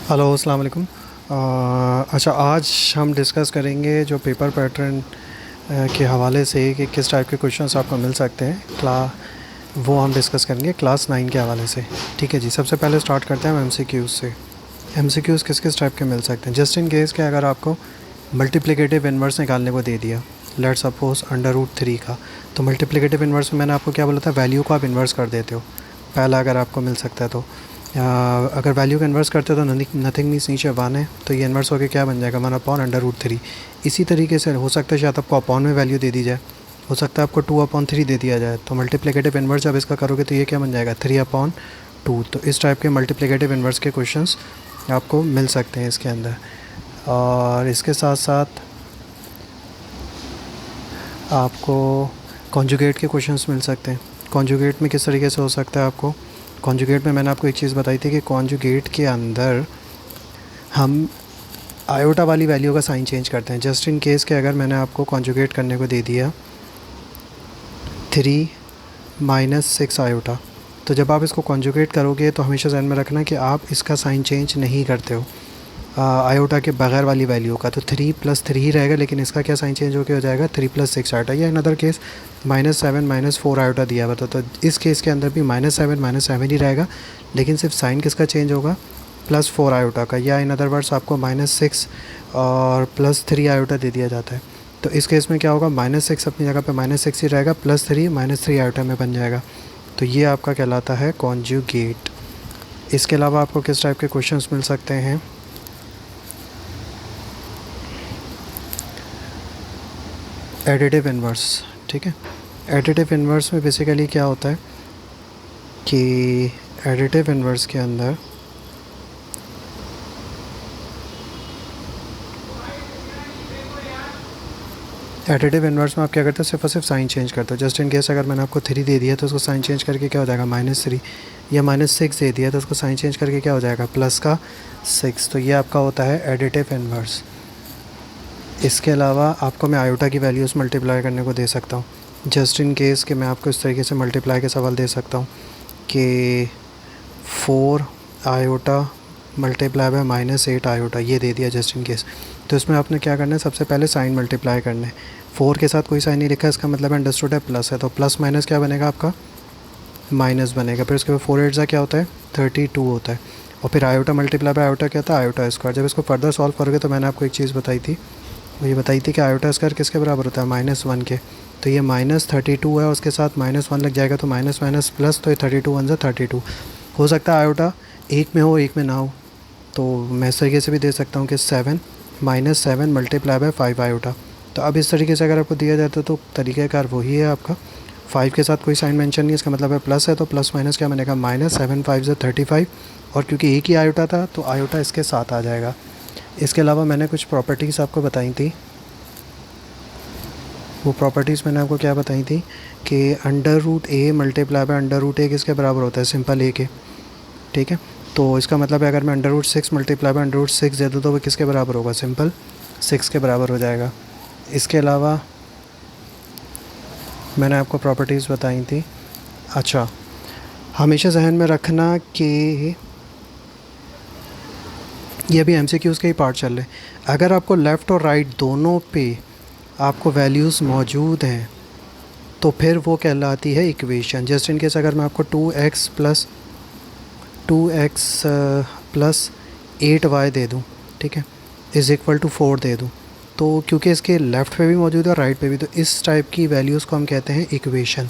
Hello अस्सलाम वालेकुम। अच्छा, आज हम डिस्कस करेंगे जो पेपर पैटर्न के हवाले से कि किस टाइप के क्वेश्चंस आपको मिल सकते हैं वो हम डिस्कस करेंगे क्लास 9 के हवाले से। ठीक है जी, सबसे पहले स्टार्ट करते हैं हम एमसीक्यूज़ से। एमसीक्यूज़ किस किस टाइप के मिल सकते हैं? जस्ट इन केस के अगर आपको मल्टीप्लिकेटिव इन्वर्स निकालने को दे दिया, लेट सपोज √3 का, तो मल्टीप्लिकेटिव इन्वर्स में मैंने आपको क्या बोला था, वैल्यू को आप इन्वर्स कर देते हो। पहला अगर आपको मिल सकता है तो अगर वैल्यू को इन्वर्स करते हो तो नथिंग मीन्स नीचे 1 है, तो ये इन्वर्स होकर क्या बन जाएगा, 1/√3। इसी तरीके से हो सकता है शायद आपको अपॉन में वैल्यू दे दी जाए, हो सकता है आपको 2/3 दे दिया जाए, तो मल्टीप्लिकेटिव इन्वर्स जब इसका करोगे तो ये क्या बन जाएगा, 3/2। तो इस टाइप के मल्टीप्लिकेटिव इन्वर्स के क्वेश्चंस आपको मिल सकते हैं इसके अंदर। और इसके साथ साथ आपको कॉन्जुगेट के क्वेश्चंस मिल सकते हैं। कॉन्जुगेट में किस तरीके से हो सकता है आपको, कॉन्जुगेट में मैंने आपको एक चीज़ बताई थी कि कॉन्जुगेट के अंदर हम आयोटा वाली वैल्यू का साइन चेंज करते हैं। जस्ट इन केस के अगर मैंने आपको कॉन्जुगेट करने को दे दिया 3 - 6 आयोटा, तो जब आप इसको कॉन्जुगेट करोगे तो हमेशा ध्यान में रखना कि आप इसका साइन चेंज नहीं करते हो आयोटा के बगैर वाली वैल्यू का। तो 3 + 3 ही रहेगा, लेकिन इसका क्या साइन चेंज होकर हो जाएगा, 3 + 6 आयोटा। या इन अदर केस -7 - 4 आयोटा दिया हुआ था, तो इस केस के अंदर भी -7 - 7 ही रहेगा, लेकिन सिर्फ साइन किसका चेंज होगा, +4 आयोटा का। या इन अदर वर्ड्स आपको -6 और +3 आयोटा दे दिया जाता है, तो इस केस में क्या होगा, -6 अपनी जगह पे -6 ही रहेगा, +3 -3 आयोटा में बन जाएगा। तो ये आपका कहलाता है कॉन्जुगेट। इसके अलावा आपको किस टाइप के क्वेश्चंस मिल सकते हैं, एडिटिव इन्वर्स। ठीक है, एडिटिव इन्वर्स में बेसिकली क्या होता है कि एडिटिव इन्वर्स के अंदर एडिटिव इन्वर्स में आप क्या करते हो, सिर्फ और सिर्फ साइन चेंज करते हो। जस्ट इन केस अगर मैंने आपको 3 दे दिया तो उसको साइन चेंज करके क्या हो जाएगा, -3। या -6 दे दिया तो उसको साइन चेंज करके क्या हो जाएगा, +6। तो ये आपका होता है एडिटिव इन्वर्स। इसके अलावा आपको मैं आयोटा की वैल्यूज़ मल्टीप्लाई करने को दे सकता हूँ। जस्ट इन केस कि मैं आपको इस तरीके से मल्टीप्लाई के सवाल दे सकता हूँ कि 4 आयोटा मल्टीप्लाई बाय -8 आयोटा, ये दे दिया जस्ट इन केस। तो इसमें आपने क्या करना है, सबसे पहले साइन मल्टीप्लाई करना है। 4 के साथ कोई साइन नहीं लिखा है, इसका मतलब अंडरस्टूड है प्लस है, तो प्लस माइनस क्या बनेगा आपका, माइनस बनेगा। फिर उसके बाद 4 8 क्या होता है, 32 होता है। और फिर आयोटा मल्टीप्लाई बाय आयोटा क्या होता है, आयोटा स्क्वायर। जब इसको फर्दर सॉल्व करोगे तो मैंने आपको एक चीज़ बताई थी, वो ये बताई थी कि आयोटा स्क्वायर किसके बराबर होता है, -1 के। तो ये -32 है, उसके साथ -1 लग जाएगा, तो माइनस माइनस प्लस, तो ये 32 1 32। हो सकता है आयोटा एक में हो एक में ना हो, तो मैं इस तरीके से भी दे सकता हूँ कि 7 -7 मल्टीप्लाई बाय 5 आयोटा। तो अब इस तरीके से अगर आपको दिया जाता तो तरीक़ाकार वही है आपका। 5 के साथ कोई साइन मेंशन नहीं, इसका मतलब है प्लस है, तो प्लस माइनस क्या बनेगा, -7 5 35। और क्योंकि एक ही आयोटा था तो आयोटा इसके साथ आ जाएगा। इसके अलावा मैंने कुछ प्रॉपर्टीज़ आपको बताई थी। वो प्रॉपर्टीज़ मैंने आपको क्या बताई थी कि √a मल्टीप्लाई बाय √a किसके बराबर होता है, सिंपल a के। ठीक है, तो इसका मतलब है अगर मैं √6 मल्टीप्लाई बाय √6 दे दूँ तो वो किसके बराबर होगा, सिंपल 6 के बराबर हो जाएगा। इसके अलावा मैंने आपको प्रॉपर्टीज़ बताई थी। अच्छा, हमेशा जहन में रखना कि ये भी एमसीक्यूज़ के ही पार्ट चल रहे हैं। अगर आपको लेफ़्ट और राइट दोनों पे आपको वैल्यूज़ मौजूद हैं तो फिर वो कहलाती है इक्वेशन। जस्ट इन केस अगर मैं आपको 2x प्लस 8y दे दूँ, ठीक है, = 4 दे दूँ, तो क्योंकि इसके लेफ़्ट पे भी मौजूद है और राइट पे भी, तो इस टाइप की वैल्यूज़ को हम कहते हैं इक्वेशन।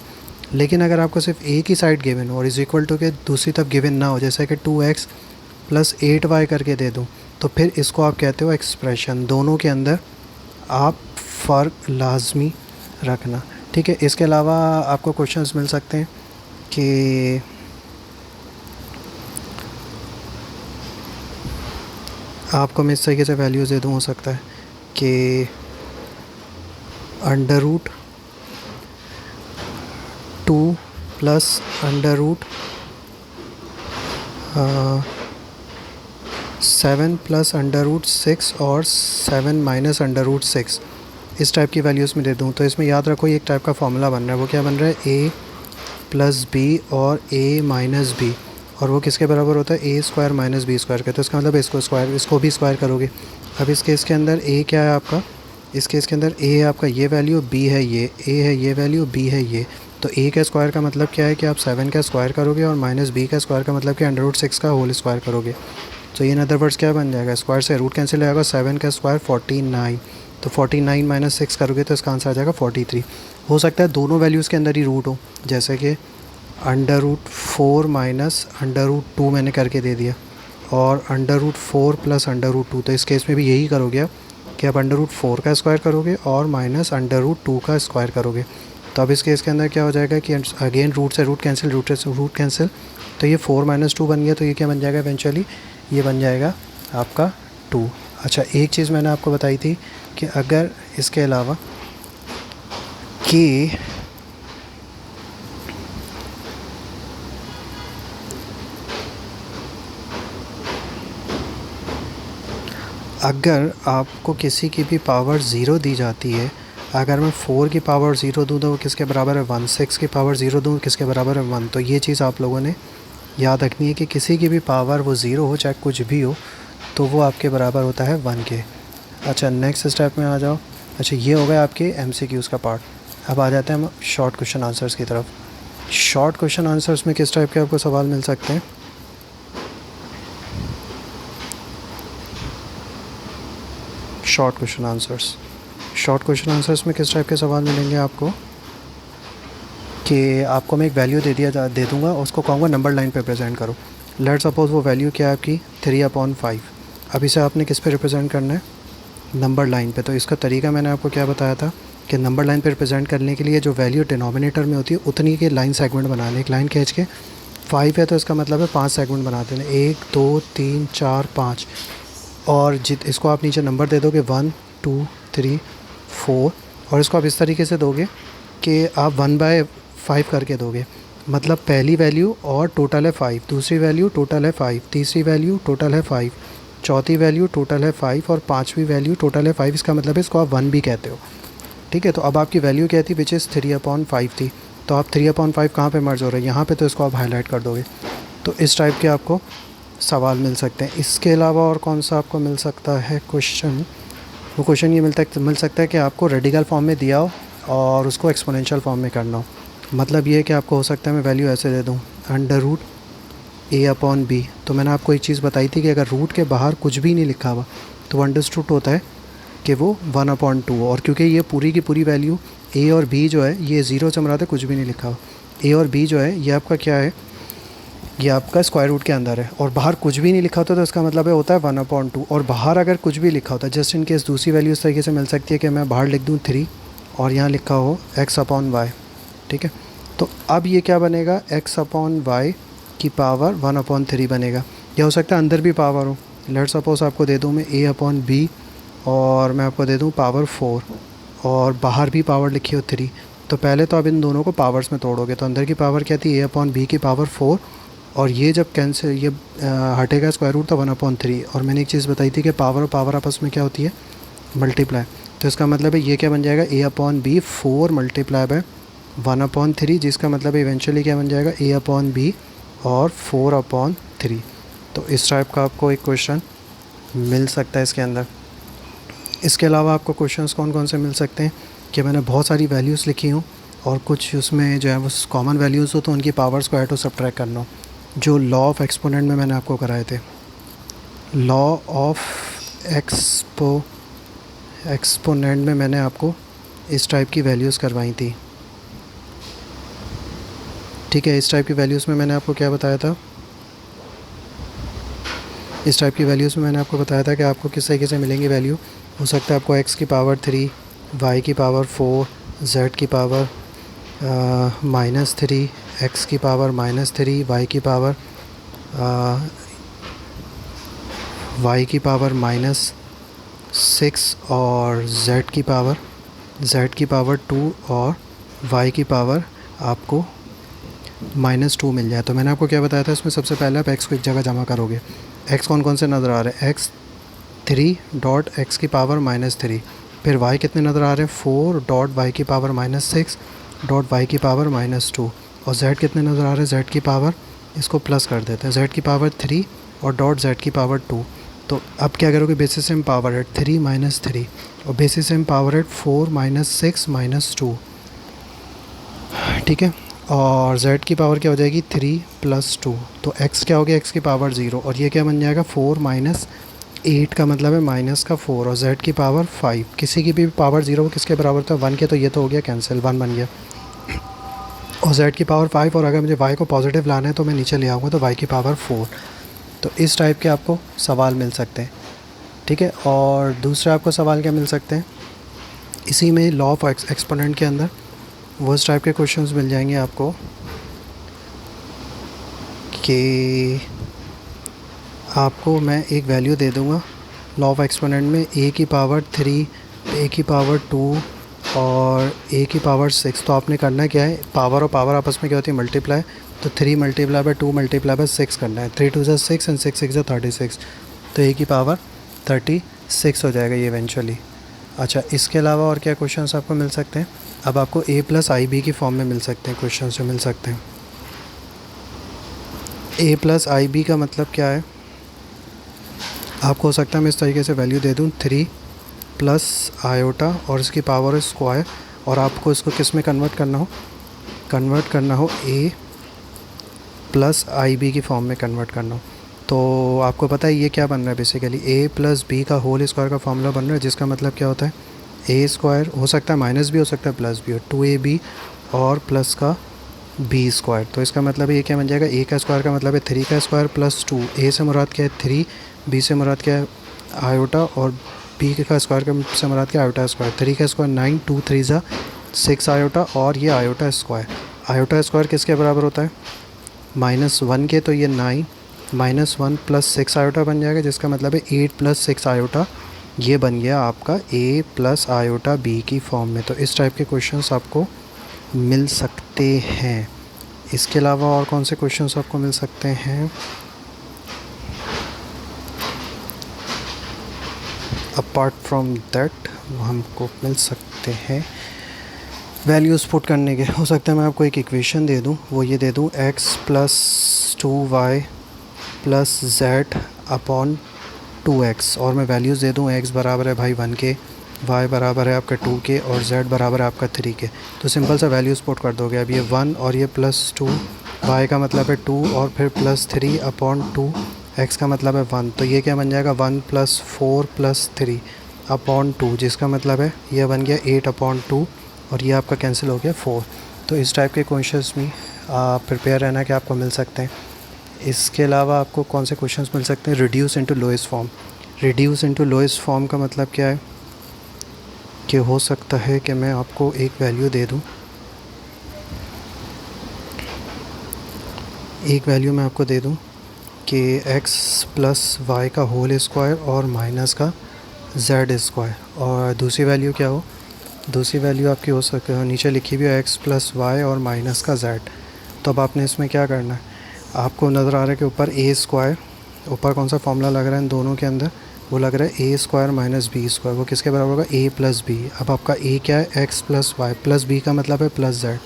लेकिन अगर आपको सिर्फ एक ही साइड गिवन हो और = के दूसरी तरफ गिवन ना हो, जैसे कि 2x प्लस 8y करके दे दूँ, तो फिर इसको आप कहते हो एक्सप्रेशन। दोनों के अंदर आप फ़र्क लाजमी रखना। ठीक है, इसके अलावा आपको क्वेश्चंस मिल सकते हैं कि आपको मैं इस तरीके से वैल्यूज़ दे दूँ, हो सकता है कि √2 प्लस √7 प्लस √6 और 7 माइनस √6, इस टाइप की वैल्यूज़ में दे दूँ। तो इसमें याद रखो ये एक टाइप का फार्मूला बन रहा है, वो क्या बन रहा है, a + b और a - b, और वो किसके बराबर होता है, A square minus B square के। तो इसका मतलब इसको भी स्क्वायर करोगे। अब इस केस के अंदर ए क्या है आपका, इस केस के अंदर ए है आपका ये वैल्यू, बी है ये, ए है ये वैल्यू, बी है ये। तो ए का स्क्वायर का मतलब क्या है कि आप 7 का स्क्वायर करोगे, और माइनस बी का स्क्वायर का मतलब कि √6 का होल स्क्वायर करोगे। तो इन अदर वर्ड्स क्या बन जाएगा, स्क्वायर से रूट कैंसिल आएगा, 7 का स्क्वायर 49, तो 49 माइनस 6 करोगे तो इसका आंसर आ जाएगा 43। हो सकता है दोनों वैल्यूज़ के अंदर ही रूट हो, जैसे कि √4 माइनस √2 मैंने करके दे दिया, और √4 प्लस √2। तो इस केस में भी यही करोगे आप कि आप √4 का स्क्वायर करोगे और माइनस √2 का स्क्वायर करोगे। तो अब इस केस के अंदर क्या हो जाएगा कि अगेन रूट से रूट कैंसिल, रूट से रूट कैंसिल, तो ये 4 माइनस 2 बन गया। तो ये क्या बन जाएगा इवेंचुअली, ये बन जाएगा आपका 2। अच्छा, एक चीज़ मैंने आपको बताई थी कि अगर इसके अलावा कि अगर आपको किसी की भी पावर ज़ीरो दी जाती है, अगर मैं 4 की पावर ज़ीरो दूँ तो वो किसके बराबर है 1, 6 की पावर ज़ीरो दूँ किसके बराबर है 1। तो ये चीज़ आप लोगों ने याद रखनी है कि किसी की भी पावर वो ज़ीरो हो, चाहे कुछ भी हो, तो वो आपके बराबर होता है 1 के। अच्छा, नेक्स्ट स्टेप में आ जाओ। अच्छा, ये हो गया आपके MCQs का पार्ट। अब आ जाते हैं हम शॉर्ट क्वेश्चन आंसर्स की तरफ। शॉर्ट क्वेश्चन आंसर्स में किस टाइप के आपको सवाल मिल सकते हैं, शॉर्ट क्वेश्चन आंसर्स में किस टाइप के सवाल मिलेंगे आपको कि आपको मैं एक वैल्यू दे दूँगा, उसको कहूँगा नंबर लाइन पे प्रेजेंट करो। लेट्स सपोज़ वो वैल्यू क्या है आपकी 3/5। अब इसे आपने किस पे रिप्रेजेंट करना है, नंबर लाइन पे। तो इसका तरीका मैंने आपको क्या बताया था कि नंबर लाइन पे रिप्रेजेंट करने के लिए जो वैल्यू डिनोमिनेटर में होती है उतनी के लाइन सेगमेंट बनाने। एक लाइन खींच के 5 है तो इसका मतलब है 5 सेगमेंट बनाते हैं, 1 2 3 4 5, और इसको आप नीचे नंबर दे दोगे 1 2 3 4, और इसको आप इस तरीके से दोगे कि आप 1/5 करके दोगे। मतलब पहली वैल्यू और टोटल है 5, दूसरी वैल्यू टोटल है 5, तीसरी वैल्यू टोटल है 5, चौथी वैल्यू टोटल है 5, और पांचवी वैल्यू टोटल है 5। इसका मतलब है इसको आप 1 भी कहते हो, ठीक है। तो अब आपकी वैल्यू क्या थी, विच इज़ 3/5 थी। तो आप 3/5 कहाँ पे मर्ज हो रहे हैं, यहाँ पे, तो इसको आप हाईलाइट कर दोगे। तो इस टाइप के आपको सवाल मिल सकते हैं। इसके अलावा और कौन सा आपको मिल सकता है क्वेश्चन, वो क्वेश्चन ये मिल सकता है कि आपको रेडिकल फॉर्म में दिया हो और उसको एक्सपोनेंशियल फॉर्म में करना हो। मतलब ये है कि आपको हो सकता है मैं वैल्यू ऐसे दे दूँ √a/b। तो मैंने आपको एक चीज़ बताई थी कि अगर रूट के बाहर कुछ भी नहीं लिखा हुआ तो अंडरस्टूड होता है कि वो 1/2। और क्योंकि ये पूरी की पूरी वैल्यू a और b जो है ये ज़ीरो से मराद है, कुछ भी नहीं लिखा हुआ। a और b जो है ये आपका क्या है, ये आपका स्क्वायर रूट के अंदर है, और बाहर कुछ भी नहीं लिखा होता तो इसका मतलब है होता है 1/2। और बाहर अगर कुछ भी लिखा होता है, जस्ट इन केस दूसरी वैल्यू इस तरीके से मिल सकती है कि मैं बाहर लिख दूँ 3 और यहाँ लिखा हो x/y, ठीक है। तो अब ये क्या बनेगा, x/y की पावर 1/3 बनेगा। या हो सकता है अंदर भी पावर हो। लेट्स सपोज आपको दे दूँ मैं a/b, और मैं आपको दे दूँ पावर 4, और बाहर भी पावर लिखी हो 3। तो पहले तो आप इन दोनों को पावर्स में तोड़ोगे, तो अंदर की पावर क्या थी a/b की पावर 4, और ये जब कैंसिल ये हटेगा स्क्वायर रूट तो 1/3। और मैंने एक चीज़ बताई थी कि पावर और पावर आपस में क्या होती है, मल्टीप्लाई। तो इसका मतलब है ये क्या बन जाएगा, a/b 4 मल्टीप्लाई बाय 1/3, जिसका मतलब इवेंचुअली क्या बन जाएगा a/b और 4/3। तो इस टाइप का आपको एक क्वेश्चन मिल सकता है इसके अंदर। इसके अलावा आपको क्वेश्चंस कौन कौन से मिल सकते हैं कि मैंने बहुत सारी वैल्यूज़ लिखी हूँ और कुछ उसमें जो है वो कॉमन वैल्यूज़ हो तो उनकी पावर्स को ऐड और सब्ट्रैक्ट करना हो, जो लॉ ऑफ एक्सपोनेंट में मैंने आपको कराए थे। लॉ ऑफ एक्सपोनेंट में मैंने आपको इस टाइप की वैल्यूज़ करवाई थी, ठीक है। इस टाइप की वैल्यूज़ में मैंने आपको क्या बताया था, इस टाइप की वैल्यूज़ में मैंने आपको बताया था कि आपको किस तरीके से मिलेंगी वैल्यू। हो सकता है आपको x की पावर 3, y की पावर 4, z की पावर -3, x की पावर -3, y की पावर -6, और z की पावर 2 और y की पावर आपको -2 मिल जाए। तो मैंने आपको क्या बताया था, इसमें सबसे पहले आप x को एक जगह जमा करोगे। x कौन कौन से नज़र आ रहे हैं, x 3 डॉट x की पावर -3, फिर y कितने नज़र आ रहे हैं 4 डॉट y की पावर -6 डॉट y की पावर -2, और z कितने नज़र आ रहे हैं z की पावर इसको प्लस कर देते हैं, z की पावर 3 और डॉट z की पावर 2। तो अब क्या करोगे, बेसिस सेम पावर है 3 माइनस 3 और बेसिस सेम पावर है 4 माइनस 6 माइनस 2, ठीक है। और z की पावर क्या हो जाएगी 3 प्लस 2, तो x क्या हो गया, x की पावर 0 और ये क्या बन जाएगा 4 माइनस 8 का मतलब है माइनस का 4 और z की पावर 5। किसी की भी पावर 0 किसके बराबर था 1 के, तो ये तो हो गया कैंसिल, 1 बन गया। और z की पावर 5 और अगर मुझे y को पॉजिटिव लाना है तो मैं नीचे ले आऊँगा तो y की पावर 4। तो इस टाइप के आपको सवाल मिल सकते हैं, ठीक है। और दूसरा आपको सवाल क्या मिल सकते हैं, इसी में लॉ ऑफ एक्सपोनेंट के अंदर वो इस टाइप के क्वेश्चंस मिल जाएंगे आपको कि आपको मैं एक वैल्यू दे दूँगा लॉ ऑफ एक्सपोनेंट में a की पावर 3, a की पावर 2 और a की पावर 6। तो आपने करना क्या है, पावर और पावर आपस में क्या होती है मल्टीप्लाई, तो 3 मल्टीप्लाई बाय 2 मल्टीप्लाई बाय 6 करना है। 3 2 6 एंड 6 6 36, तो a की पावर 36 हो जाएगा ये इवेंचुअली। अच्छा, इसके अलावा और क्या क्वेश्चंस आपको मिल सकते हैं, अब आपको a प्लस आई बी की फॉर्म में मिल सकते हैं क्वेश्चन जो मिल सकते हैं। a प्लस आई बी का मतलब क्या है, आपको हो सकता है मैं इस तरीके से वैल्यू दे दूँ 3 प्लस आयोटा और इसकी पावर स्क्वायर, और आपको इसको किस में कन्वर्ट करना हो a प्लस आई बी की फॉर्म में कन्वर्ट करना हो। तो आपको पता है ये क्या बन रहा है, बेसिकली a प्लस बी का होल स्क्वायर का फॉर्मूला बन रहा है, जिसका मतलब क्या होता है a स्क्वायर हो सकता है माइनस भी हो सकता है प्लस भी हो, 2ab और प्लस का b स्क्वायर। तो इसका मतलब है ये क्या बन जाएगा, a का स्क्वायर का मतलब है 3 का स्क्वायर प्लस 2, a से मुराद क्या है 3, b से मुराद क्या है आयोटा और b का स्क्वायर का से मुराद क्या है आयोटा स्क्वायर। 3 का स्क्वायर 9, 2 3 ज़ा 6 आयोटा और ये आयोटा स्क्वायर। आयोटा स्क्वायर किसके बराबर होता है -1 के, तो ये 9 -1 प्लस 6 आयोटा बन जाएगा, जिसका मतलब है 8 प्लस 6 आयोटा। ये बन गया आपका a प्लस आयोटा b की फॉर्म में। तो इस टाइप के क्वेश्चंस आपको मिल सकते हैं। इसके अलावा और कौन से क्वेश्चंस आपको मिल सकते हैं, अपार्ट फ्रॉम दैट हमको मिल सकते हैं वैल्यूज़ पुट करने के। हो सकता है मैं आपको एक इक्वेशन दे दूं, वो ये दे दूं x plus 2y plus z upon 2x, और मैं वैल्यूज़ दे दूं x बराबर है भाई 1 के, y बराबर है आपका 2 के और z बराबर है आपका 3 के। तो सिंपल सा वैल्यूज़ पुट कर दोगे। अब ये 1 और ये प्लस 2, y का मतलब है 2 और फिर प्लस 3 अपॉन 2, x का मतलब है 1, तो ये क्या बन जाएगा 1 प्लस 4 प्लस 3 अपॉन 2, जिसका मतलब है ये बन गया 8 अपॉन 2 और ये आपका कैंसिल हो गया 4। तो इस टाइप के क्वेश्चंस में आप प्रिपेयर रहना कि आपको मिल सकते हैं। इसके अलावा आपको कौन से क्वेश्चंस मिल सकते हैं, reduce into lowest form. Reduce into lowest form का मतलब क्या है कि हो सकता है कि मैं आपको एक वैल्यू दे दूं, एक वैल्यू मैं आपको दे दूं कि x प्लस वाई का होल स्क्वायर और माइनस का z स्क्वायर, और दूसरी वैल्यू क्या हो, दूसरी वैल्यू आपकी हो सकती है नीचे लिखी हुई है x प्लस वाई और माइनस का z। तो अब आपने इसमें क्या करना है, आपको नज़र आ रहा है कि ऊपर a स्क्वायर, ऊपर कौन सा फॉर्मूला लग रहा है इन दोनों के अंदर, वो लग रहा है a square minus B square, वो किसके बराबर होगा a प्लस बी। अब आपका a क्या है x plus Y, plus b का मतलब है प्लस z,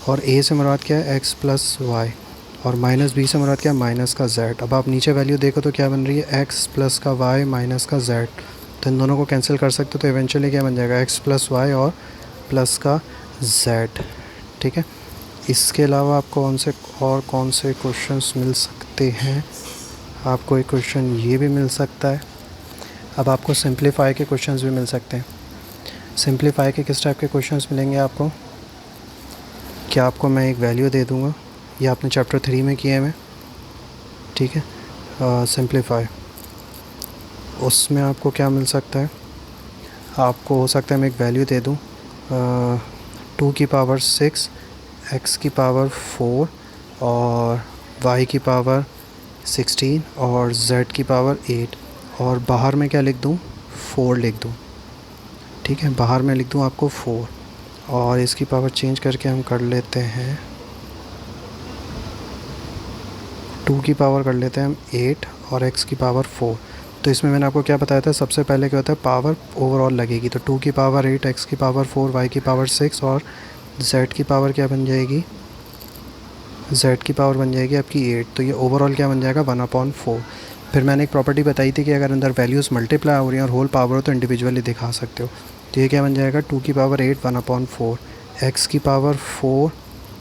और a से मुराद क्या है x प्लस वाई और माइनस b से मुराद क्या है माइनस का z। अब आप नीचे वैल्यू देखो तो क्या बन रही है x प्लस का y माइनस का z, तो इन दोनों को कैंसिल कर सकते हो, तो इवेंचुअली क्या बन जाएगा x प्लस वाई और प्लस का z, ठीक है। इसके अलावा आपको कौन से क्वेश्चंस मिल सकते हैं, आपको एक क्वेश्चन ये भी मिल सकता है। अब आपको सिंप्लीफाई के क्वेश्चंस भी मिल सकते हैं। सिंप्लीफाई के किस टाइप के क्वेश्चंस मिलेंगे आपको, क्या आपको मैं एक वैल्यू दे दूंगा, ये आपने चैप्टर 3 में किया है मैं, ठीक है। सिंप्लीफाई, उसमें आपको क्या मिल सकता है, आपको हो सकता है मैं एक वैल्यू दे दूँ 2 की पावर 6, x की पावर 4 और y की पावर 16 और z की पावर 8, और बाहर में क्या लिख दूँ 4 लिख दूँ, ठीक है। बाहर में लिख दूँ आपको 4 और इसकी पावर चेंज करके हम कर लेते हैं 2 की पावर कर लेते हैं हम 8 और x की पावर 4। तो इसमें मैंने आपको क्या बताया था, सबसे पहले क्या होता है पावर ओवरऑल लगेगी, तो 2 की पावर 8, x की पावर 4, y की पावर 6 और z की पावर क्या बन जाएगी z की पावर बन जाएगी आपकी 8, तो ये ओवरऑल क्या बन जाएगा 1/4। फिर मैंने एक प्रॉपर्टी बताई थी कि अगर अंदर वैल्यूज़ मल्टीप्लाई हो रही हैं और होल पावर हो तो इंडिविजुअली दिखा सकते हो। तो ये क्या बन जाएगा 2 की पावर 8 1/4, x की पावर 4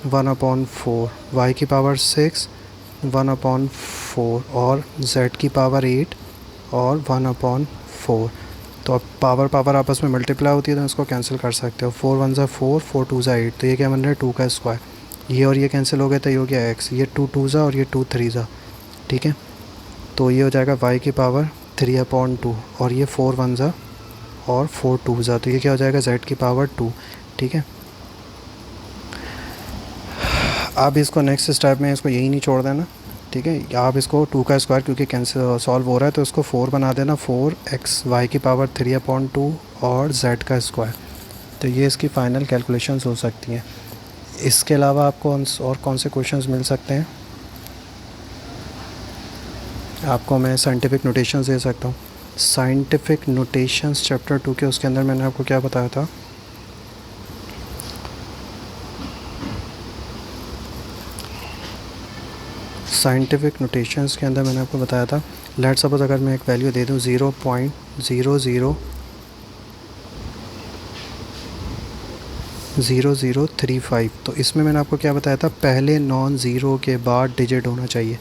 1/4, y की पावर 6 1/4 और z की पावर 8 और 1/4। तो अब पावर पावर आपस में मल्टीप्लाई होती है तो इसको कैंसिल कर सकते हो। 4 1 ज़ा 4, 4 2 ज़ा 8, तो ये क्या बन रहा है 2 का स्क्वायर। ये और ये कैंसिल हो गया तो ये हो गया x, ये 2 2 ज़ा और ये 2 3 ज़ा, ठीक है। तो ये हो जाएगा y की पावर 3/2 और ये 4 1 ज़ा और 4 2 ज़ा, तो ये क्या हो जाएगा z की पावर 2, ठीक है। आप इसको नेक्स्ट स्टेप में इसको यही नहीं छोड़ देना, ठीक है। आप इसको 2 का स्क्वायर क्योंकि कैंसिल सॉल्व हो रहा है तो इसको 4 बना देना, 4x y की पावर 3/2 और z का स्क्वायर। तो ये इसकी फ़ाइनल कैलकुलेशंस हो सकती हैं। इसके अलावा आपको और कौन से क्वेश्चंस मिल सकते हैं? आपको मैं साइंटिफिक नोटेशंस दे सकता हूँ। साइंटिफिक नोटेशंस चैप्टर 2 के उसके अंदर मैंने आपको क्या बताया था? साइंटिफिक नोटेशंस के अंदर मैंने आपको बताया था, लेट्स सपोज अगर मैं एक वैल्यू दे दूँ 0.0035, तो इसमें मैंने आपको क्या बताया था, पहले नॉन ज़ीरो के बाद डिजिट होना चाहिए,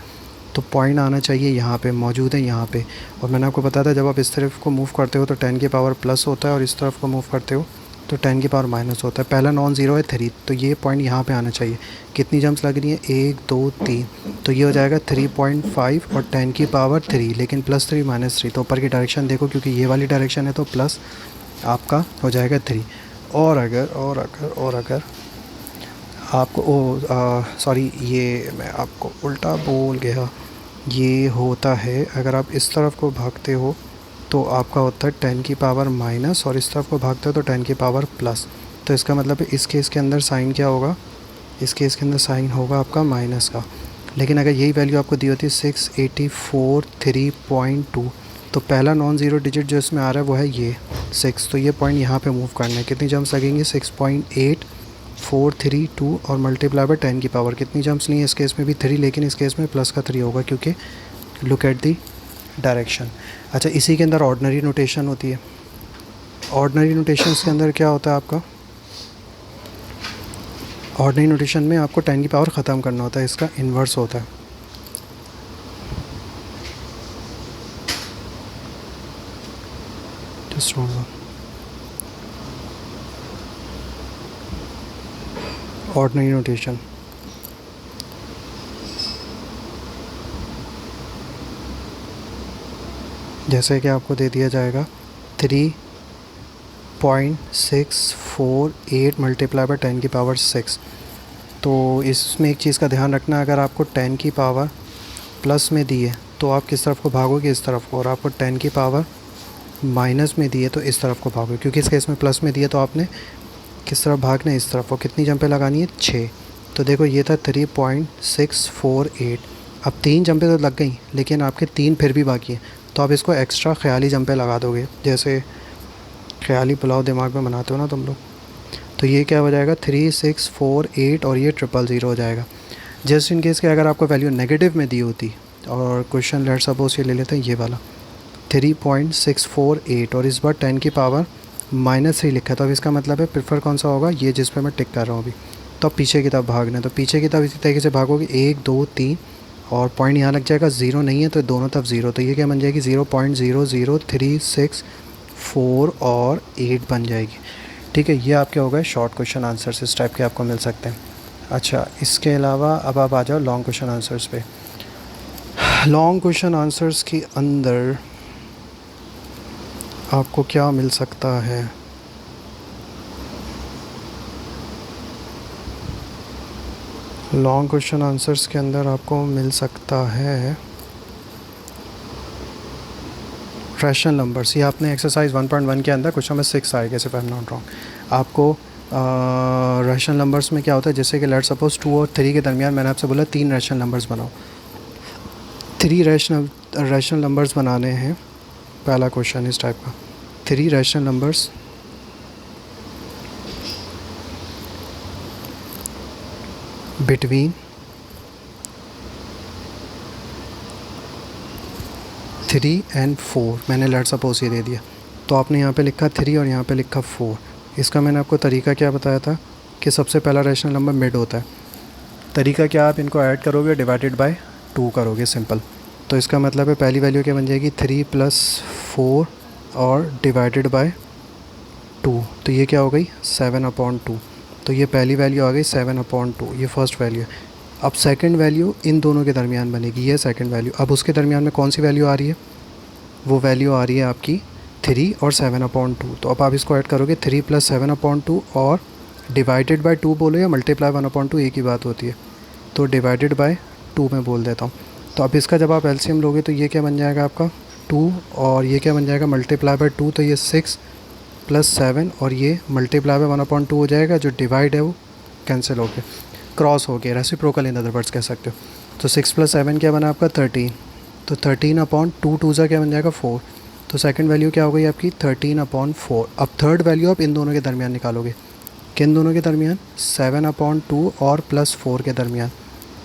तो पॉइंट आना चाहिए यहाँ पे, मौजूद है यहाँ पे। और मैंने आपको बताया था जब आप इस तरफ को मूव करते हो तो 10 की पावर प्लस होता है और इस तरफ को मूव करते हो तो 10 की पावर माइनस होता है। पहला नॉन ज़ीरो है 3, तो ये पॉइंट यहाँ पे आना चाहिए। कितनी जम्प्स लग रही हैं 1 2 3, तो ये हो जाएगा 3.5 और 10 की पावर 3, लेकिन +3 -3, तो ऊपर की डायरेक्शन देखो क्योंकि ये वाली डायरेक्शन है तो प्लस आपका हो जाएगा 3। और अगर आपको सॉरी, ये मैं आपको उल्टा बोल गया, ये होता है अगर आप इस तरफ को भागते हो तो आपका होता है 10 की पावर माइनस और इस तरफ को भागते हो तो 10 की पावर प्लस। तो इसका मतलब है इस केस के अंदर साइन क्या होगा, इस केस के अंदर साइन होगा आपका माइनस का। लेकिन अगर यही वैल्यू आपको दी होती है 684 3.2, तो पहला नॉन ज़ीरो डिजिट जो इसमें आ रहा है वो है ये 6, तो ये पॉइंट यहाँ पे मूव करना है। कितनी जम्प्स लगेंगी 6.8432 और मल्टीप्लाई बाय 10 की पावर। कितनी जम्प्स नहीं है इस केस में भी 3, लेकिन इस केस में प्लस का 3 होगा क्योंकि लुक एट दी डायरेक्शन। अच्छा, इसी के अंदर ऑर्डिनरी नोटेशन होती है। ऑर्डिनरी नोटेशंस के अंदर क्या होता है आपका, ऑर्डिनरी नोटेशन में आपको 10 की पावर ख़त्म करना होता है, इसका इन्वर्स होता है। जस्ट ऑर्डिनरी नोटेशन जैसे कि आपको दे दिया जाएगा 3.648 मल्टीप्लाई बाय 10 की पावर 6। तो इसमें एक चीज़ का ध्यान रखना, अगर आपको 10 की पावर प्लस में दी है तो आप किस तरफ को भागोगे, इस तरफ को, और आपको 10 की पावर माइनस में दी है तो इस तरफ को भागोगे। क्योंकि इस केस में प्लस में दिया तो आपने किस तरफ भागना है, इस तरफ को। कितनी जंपें लगानी है 6। तो देखो ये था 3.648, अब 3 जंपें तो लग गई लेकिन आपके 3 फिर भी बाकी हैं, तो आप इसको एक्स्ट्रा ख्याली जंपें लगा दोगे, जैसे ख्याली पुलाव दिमाग में बनाते हो ना तुम लोग। तो ये क्या हो जाएगा 3648 और ये 000 हो जाएगा। जस्ट इन केस के अगर आपको वैल्यू नेगेटिव में दी होती और क्वेश्चन लेट सपोज ये ले लेते हैं ये वाला 3.648 और इस बार 10 की पावर -3 लिखा है, तो अब इसका मतलब है प्रेफर कौन सा होगा, ये जिस पे मैं टिक कर रहा हूँ अभी। तो अब पीछे की तरफ भागना है, तो पीछे की तरफ इसी तरीके से भागोगे 1 2 3 और पॉइंट यहाँ लग जाएगा, 0 नहीं है तो दोनों तरफ 0, तो ये क्या बन जाएगी 0.00364 और 8 बन जाएगी। ठीक है, ये आपके हो गए शॉर्ट क्वेश्चन आंसर्स, इस टाइप के आपको मिल सकते हैं। अच्छा, इसके अलावा अब आप आ जाओ लॉन्ग क्वेश्चन आंसर्स पे। लॉन्ग क्वेश्चन आंसर्स के अंदर आपको क्या मिल सकता है, लॉन्ग क्वेश्चन आंसर्स के अंदर आपको मिल सकता है रैशनल नंबर्स। ये आपने एक्सरसाइज 1.1 के अंदर क्वेश्चन नंबर 6 आएगा if I am not wrong. आपको रैशनल नंबर्स में क्या होता है, जैसे कि लेट सपोज 2 और 3 के दरमियान मैंने आपसे बोला 3 रैशनल नंबर्स बनाओ। 3 रैशनल नंबर्स बनाने हैं। पहला क्वेश्चन इस टाइप का, 3 रैशनल नंबर्स बिटवीन 3 एंड 4, मैंने लेट सपोज ये दे दिया, तो आपने यहाँ पे लिखा 3 और यहाँ पे लिखा 4। इसका मैंने आपको तरीका क्या बताया था कि सबसे पहला रैशनल नंबर मिड होता है। तरीका क्या, आप इनको ऐड करोगे डिवाइडेड बाय 2 करोगे, सिंपल। तो इसका मतलब है पहली वैल्यू क्या बन जाएगी 3 + 4 और डिवाइडेड बाय 2, तो ये क्या हो गई 7/2। तो ये पहली वैल्यू आ गई 7/2, ये फर्स्ट वैल्यू है। अब सेकंड वैल्यू इन दोनों के दरमियान बनेगी, ये सेकंड वैल्यू। अब उसके दरमियान में कौन सी वैल्यू आ रही है, वो वैल्यू आ रही है आपकी 3 और 7/2। तो अब आप इसको ऐड करोगे 3 + 7/2 और डिवाइडेड बाय 2 बोलो या मल्टीप्लाई 1/2, एक ही बात होती है, तो डिवाइडेड बाय 2 में बोल देता हूँ। तो अब इसका जब आप एलसीएम लोगे तो ये क्या बन जाएगा आपका 2, और ये क्या बन जाएगा मल्टीप्लाई बाय 2, तो ये 6 + 7 और ये मल्टीप्लाई बाय 1/2 हो जाएगा। जो डिवाइड है वो कैंसिल हो गया, क्रॉस हो गया, रेसिप्रोकल इन अदर वर्ड्स कह सकते हो। तो 6 + 7 क्या बना आपका 13, तो 13/2, 2 ज़ा क्या बन जाएगा 4। तो सेकंड वैल्यू क्या हो गई आपकी 13/4। अब थर्ड वैल्यू आप इन दोनों के दरमियान निकालोगे, किन दोनों के दरमियान 7/2 और +4 के दरमियान,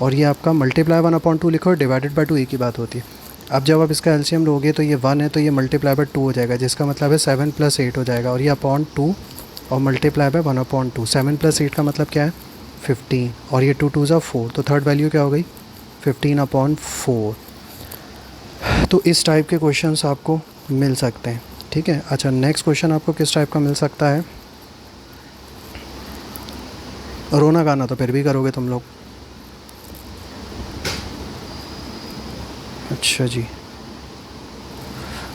और ये आपका मल्टीप्लाई 1/2 लिखो, डिवाइडेड बाय 2 एक ही बात होती है। अब जब आप इसका एलसीएम लोगे तो ये 1 है, तो ये मल्टीप्लाई बाय 2 हो जाएगा, जिसका मतलब है 7 + 8 हो जाएगा, और ये /2 और मल्टीप्लाई बाय 1/2। 7 + 8 का मतलब क्या है 15, और ये 2 2 ज़ा 4, तो थर्ड वैल्यू क्या हो गई 15/4। तो इस टाइप के क्वेश्चंस आपको मिल सकते हैं, ठीक है। अच्छा, नेक्स्ट क्वेश्चन आपको किस टाइप का मिल सकता है, रोना गाना तो फिर भी करोगे तुम लोग। अच्छा जी,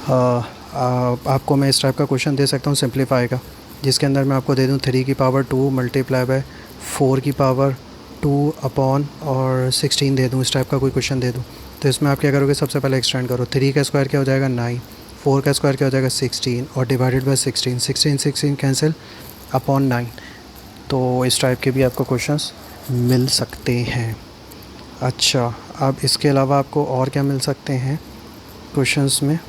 आपको मैं इस टाइप का क्वेश्चन दे सकता हूँ सिंप्लीफाई का, जिसके अंदर मैं आपको दे दूँ 3 की पावर 2 मल्टीप्लाई बाय 4 की पावर 2 अपॉन और 16 दे दूँ, इस टाइप का कोई क्वेश्चन दे दूँ। तो इसमें आप क्या करोगे, सबसे पहले एक्सटेंड करो, 3 का स्क्वायर क्या हो जाएगा 9, 4 का स्क्वायर क्या हो जाएगा 16 और डिवाइडेड बाय 16, 16 कैंसिल अपॉन 9। तो इस टाइप के भी आपको क्वेश्चंस मिल सकते हैं। अच्छा, अब इसके अलावा आपको और क्या मिल सकते हैं क्वेश्चंस में,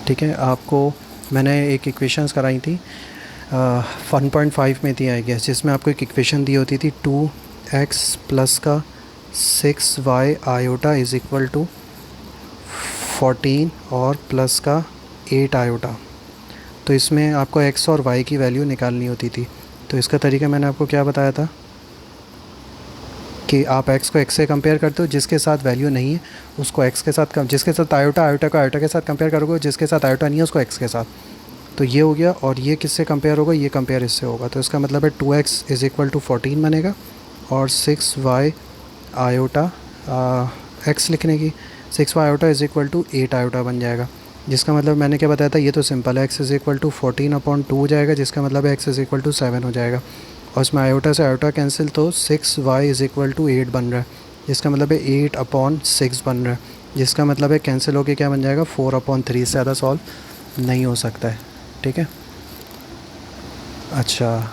ठीक है। आपको मैंने एक इक्वेशंस कराई थी 1.5 में थी आई गेस, जिसमें आपको एक इक्वेशन दी होती थी 2x प्लस का 6y iota is equal to 14 और प्लस का 8 आयोटा। तो इसमें आपको x और y की वैल्यू निकालनी होती थी। तो इसका तरीका मैंने आपको क्या बताया था कि आप x को x से कंपेयर करते हो, जिसके साथ वैल्यू नहीं है उसको x के साथ जिसके साथ आयोटा को आयोटा के साथ कंपेयर करोगे, जिसके साथ आयोटा नहीं है उसको x के साथ। तो ये हो गया, और ये किससे कंपेयर होगा, ये कंपेयर इससे होगा। तो इसका मतलब है 2x इज़ इक्वल टू 14 बनेगा और 6y आयोटा x लिखने की 6y iota is equal to 8 iota बन जाएगा। जिसका मतलब मैंने क्या बताया था, ये तो सिंपल है, x इज़ इक्वल टू 14/2 हो जाएगा, जिसका मतलब है x इज़ इक्वल टू 7 हो जाएगा। और इसमें आयोटा से आयोटा कैंसिल, तो 6y इज़ इक्वल टू 8 बन रहा है, जिसका मतलब है 8/6 बन रहा है, जिसका मतलब है कैंसिल होके क्या बन जाएगा 4/3 से ज़्यादा सॉल्व नहीं हो सकता है, ठीक है। अच्छा,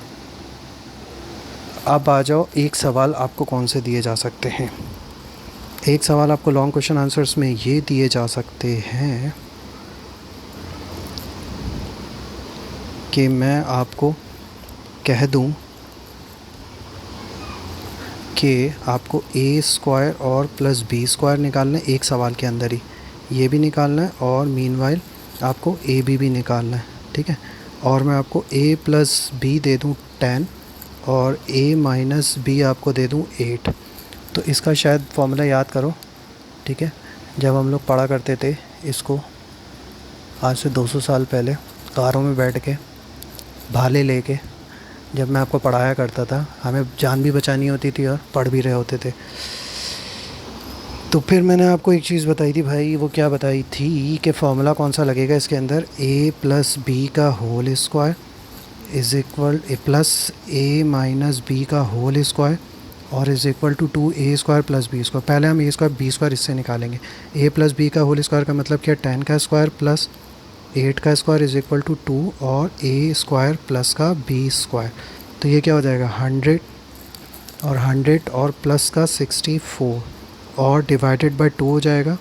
अब आ जाओ, एक सवाल आपको कौन से दिए जा सकते हैं। एक सवाल आपको लॉन्ग क्वेश्चन आंसर्स में ये दिए जा सकते हैं कि मैं आपको कह दूं कि आपको a स्क्वायर और प्लस b स्क्वायर निकालना है एक सवाल के अंदर ही, ये भी निकालना है, और मीनवाइल आपको a b भी निकालना है, ठीक है। और मैं आपको a प्लस b दे दूं 10 और a माइनस b आपको दे दूं 8। तो इसका शायद फॉर्मूला याद करो, ठीक है। जब हम लोग पढ़ा करते थे इसको आज से 200 साल पहले, कारों में बैठ के भाले लेके, जब मैं आपको पढ़ाया करता था, हमें जान भी बचानी होती थी और पढ़ भी रहे होते थे। तो फिर मैंने आपको एक चीज़ बताई थी भाई, वो क्या बताई थी कि फ़ॉर्मूला कौन सा लगेगा इसके अंदर, a प्लस बी का whole square is equal plus a minus B का होल स्क्वायर और is equal to 2a square plus B square. पहले हम a स्क्वायर b स्क्वायर इससे निकालेंगे। a प्लस बी का होल स्क्वायर का मतलब क्या, 10 का स्क्वायर प्लस 8 का स्क्वायर इज़ इक्वल टू 2 और a स्क्वायर प्लस का b स्क्वायर। तो ये क्या हो जाएगा 100 और प्लस का 64 और डिवाइडेड बाय 2 हो जाएगा,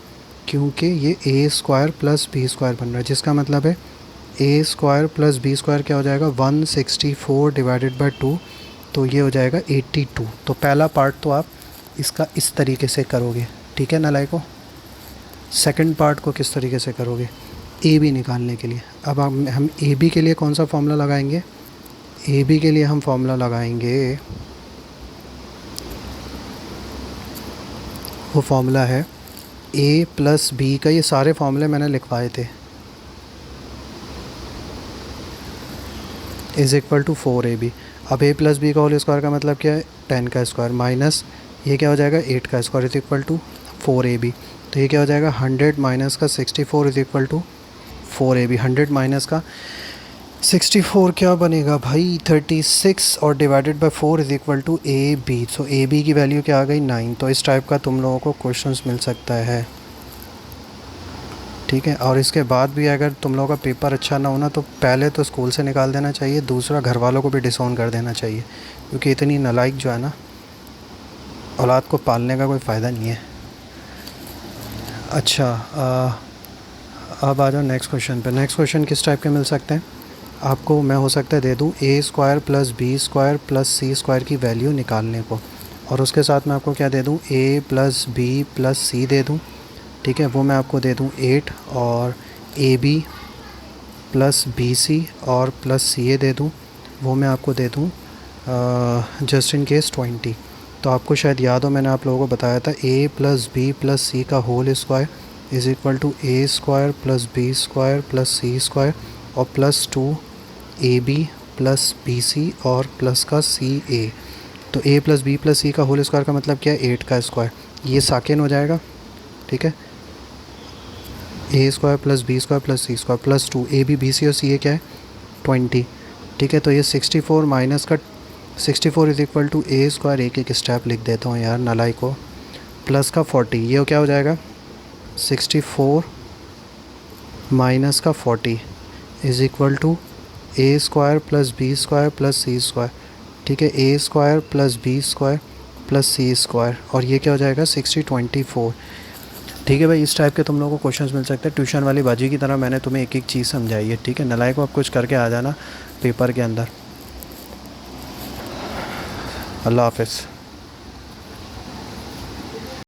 क्योंकि ये a square plus b square बन रहा है, जिसका मतलब है a square plus b square क्या हो जाएगा 164 डिवाइडेड बाय 2, तो ये हो जाएगा 82। तो पहला पार्ट तो आप इसका इस तरीके से करोगे, ठीक है नालायकों। सेकंड पार्ट को किस तरीके से करोगे, ए बी निकालने के लिए। अब हम ए बी के लिए कौन सा फॉर्मूला लगाएंगे, ए बी के लिए हम फॉर्मूला लगाएंगे, वो फॉर्मूला है ए प्लस बी का, ये सारे फॉर्मूले मैंने लिखवाए थे, इज़ इक्वल टू 4ab। अब a प्लस बी का होल स्क्वायर का मतलब क्या है, 10 का स्क्वायर माइनस ये क्या हो जाएगा 8 का square is equal to 4ab। तो ये क्या हो जाएगा 100 माइनस का 64 is equal to 4ab। 100 minus का 64 क्या बनेगा भाई 36 और divided by 4 is equal to ab। So ab की वैल्यू क्या आ गई 9। तो इस टाइप का तुम लोगों को क्वेश्चंस मिल सकता है, ठीक है। और इसके बाद भी अगर तुम लोगों का पेपर अच्छा ना होना तो पहले तो स्कूल से निकाल देना चाहिए, दूसरा घर वालों को भी डिसऑन कर देना चाहिए, क्योंकि इतनी नालायक जो है ना, औलाद को पालने का कोई फ़ायदा नहीं है। अच्छा अब आ जाओ नेक्स्ट क्वेश्चन पे। नेक्स्ट क्वेश्चन किस टाइप के मिल सकते हैं आपको, मैं हो सकता है दे दूँ A square plus B square plus C square की वैल्यू निकालने को, और उसके साथ मैं आपको क्या दे दूँ ए प्लस बी प्लस सी दे दूँ, ठीक है। वो मैं आपको दे दूँ 8 और A B plus B C और प्लस सी ए दे दूँ, वो मैं आपको दे दूँ जस्ट इन केस 20। तो आपको शायद याद हो मैंने आप लोगों को बताया था A plus B plus C का whole square is equal to A square plus B square plus C square और plus 2 A B plus B C और प्लस का सी ए। तो A plus B plus C का whole square का मतलब क्या है 8 का स्क्वायर, ये साकिन हो जाएगा, ठीक है। A square plus B square plus C square plus 2 A B B C और सी ए क्या है 20, ठीक है। तो ये 64 माइनस का 64 is equal to A square, एक एक स्टेप लिख देता हूँ यार नालाई को, प्लस का 40, ये क्या हो जाएगा 64 माइनस का 40 is equal to A square plus B square plus C square, ठीक है। A square plus B square plus C square और ये क्या हो जाएगा 24, ठीक है भाई। इस टाइप के तुम लोगों को क्वेश्चंस मिल सकते हैं, ट्यूशन वाली बाजी की तरह मैंने तुम्हें एक एक चीज़ समझाई है, ठीक है। नालायक को आप कुछ करके आ जाना पेपर के अंदर। अल्लाह हाफ़िज़।